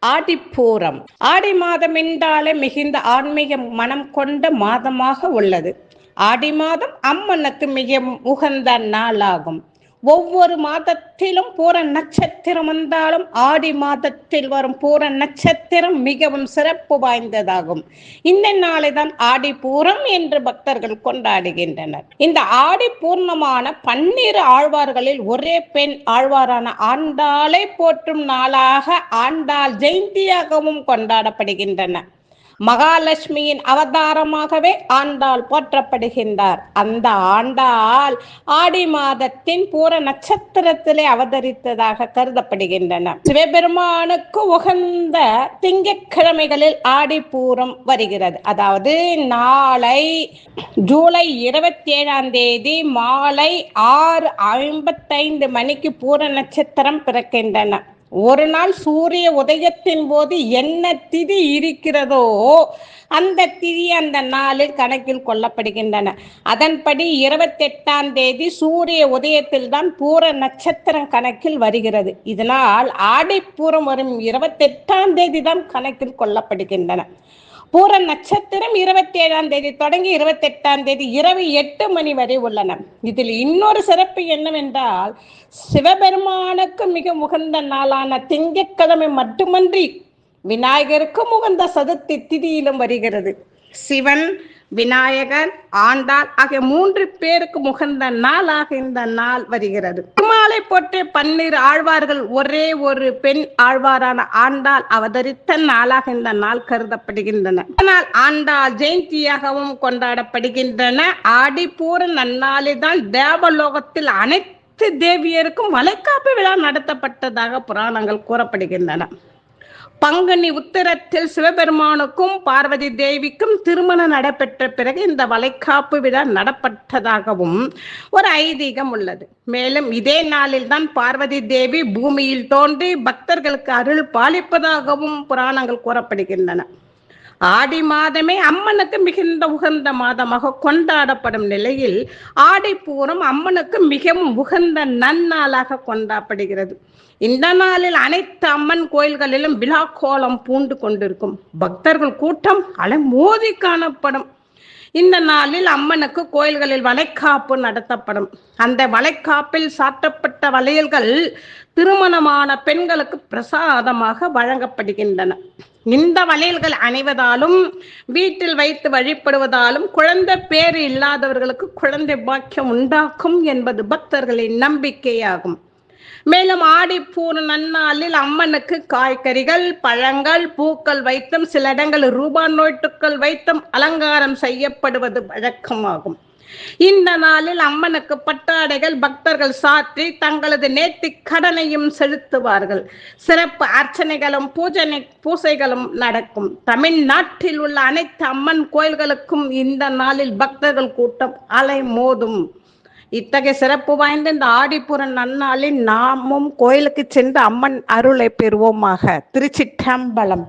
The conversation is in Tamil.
ஆடிப்பூரம். ஆடி மாதம் என்றாலே மிகுந்த ஆன்மீக மனம் கொண்ட மாதமாக உள்ளது. ஆடி மாதம் அம்மனுக்கு மிக உகந்த நாளாகும். ஒவ்வொரு மாதத்திலும் பூர நட்சத்திரம் வந்தாலும் ஆடி மாதத்தில் வரும் பூர நட்சத்திரம் மிகவும் சிறப்பு வாய்ந்ததாகும். இந்த நாளை தான் ஆடி பூரம் என்று பக்தர்கள் கொண்டாடுகின்றனர். இந்த ஆடி பூர்ணமான 12 ஆழ்வார்களில் ஒரே பெண் ஆழ்வாரான ஆண்டாளை போற்றும் நாளாக ஆண்டாள் ஜெயந்தியாகவும் கொண்டாடப்படுகின்றன. மகாலட்சுமியின் அவதாரமாகவே ஆண்டாள் போற்றப்படுகின்றார். அந்த ஆண்டாள் ஆடி மாதத்தின் பூர நட்சத்திரத்திலே அவதரித்ததாக கருதப்படுகின்றன. சிவபெருமானுக்கு உகந்த திங்கட்கிழமைகளில் ஆடிப்பூரம் வருகிறது. அதாவது நாளை ஜூலை 27 மாலை 6:55 மணிக்கு பூர நட்சத்திரம் பிறக்கின்றன. ஒரு நாள் சூரிய உதயத்தின் போது என்ன திதி இருக்கிறதோ அந்த திதி அந்த நாளில் கணக்கில் கொள்ளப்படுகின்றன. அதன்படி 28 சூரிய உதயத்தில் தான் பூர நட்சத்திரம் கணக்கில் வருகிறது. இதனால் ஆடிப்பூரம் வரும் 28 தான் கணக்கில் கொள்ளப்படுகின்றன. பூர நட்சத்திரம் 27 தொடங்கி 28 இரவு 8 மணி வரை உள்ளன. இதில் இன்னொரு சிறப்பு என்னவென்றால், சிவபெருமானுக்கு மிக உகந்த நாளான திங்கட்கிழமை மட்டுமன்றி விநாயகருக்கும் உகந்த சதுர்த்தி திதியிலும் வருகிறது. சிவன், விநாயகர், ஆண்டாள் ஆகிய 3 பேருக்கு உகந்த நாளாக இந்த நாள் வருகிறது. திருமாலை போற்ற 12 ஆழ்வார்கள் ஒரே ஒரு பெண் ஆழ்வாரான ஆண்டாள் அவதரித்த நாளாக இந்த நாள் கருதப்படுகின்றன. ஆனால் ஆண்டாள் ஜெயந்தியாகவும் கொண்டாடப்படுகின்றன. ஆடிப்பூர நன்னாளில் தான் தேவலோகத்தில் அனைத்து தேவியருக்கும் வளைகாப்பு விழா நடத்தப்பட்டதாக புராணங்கள் கூறப்படுகின்றன. பங்குனி உத்திரத்தில் சிவபெருமானுக்கும் பார்வதி தேவிக்கும் திருமணம் நடைபெற்ற பிறகு இந்த வளைகாப்பு விழா நடப்பட்டதாகவும் ஒரு ஐதீகம் உள்ளது. மேலும் இதே நாளில் தான் பார்வதி தேவி பூமியில் தோன்றி பக்தர்களுக்கு அருள் பாலிப்பதாகவும் புராணங்கள் கூறப்படுகின்றன. ஆடி மாதமே அம்மனுக்கு மிகுந்த உகந்த மாதமாக கொண்டாடப்படும் நிலையில் ஆடிப்பூரம் அம்மனுக்கு மிகவும் உகந்த நன்னாளாக கொண்டாடப்படுகிறது. இந்த நாளில் அனைத்து அம்மன் கோயில்களிலும் விழா கோலம் பூண்டு கொண்டிருக்கும். பக்தர்கள் கூட்டம் அலைமோதி காணப்படும். இந்த நாளில் அம்மனுக்கு கோயில்களில் வளைகாப்பு நடத்தப்படும். அந்த வளைகாப்பில் சாற்றப்பட்ட வளையல்கள் திருமணமான பெண்களுக்கு பிரசாதமாக வழங்கப்படுகின்றன. இந்த வளையல்கள் அணிவதாலும் வீட்டில் வைத்து வழிபடுவதாலும் குழந்தை பேறு இல்லாதவர்களுக்கு குழந்தை பாக்கியம் உண்டாக்கும் என்பது பக்தர்களின் நம்பிக்கையாகும். மேலும் ஆடிப்பூர நன்னாளில் அம்மனுக்கு காய்கறிகள், பழங்கள், பூக்கள் வைத்தும் சில இடங்களில் ரூபாய் நோட்டுகள் வைத்தும் அலங்காரம் செய்யப்படுவது வழக்கமாகும். இந்த நாளில் அம்மனுக்கு பட்டாடைகள் பக்தர்கள் சாற்றி தங்களது நேர்த்திக் கடனையும் செலுத்துவார்கள். சிறப்பு அர்ச்சனைகளும் பூசைகளும் நடக்கும். தமிழ்நாட்டில் உள்ள அனைத்து அம்மன் கோயில்களுக்கும் இந்த நாளில் பக்தர்கள் கூட்டம் அலைமோதும். இத்தகைய சிறப்பு வாய்ந்த இந்த ஆடிப்பூர நன்னாளில் நாமும் கோயிலுக்கு சென்று அம்மன் அருளை பெறுவோமாக. திருச்சிற்றம்பலம்.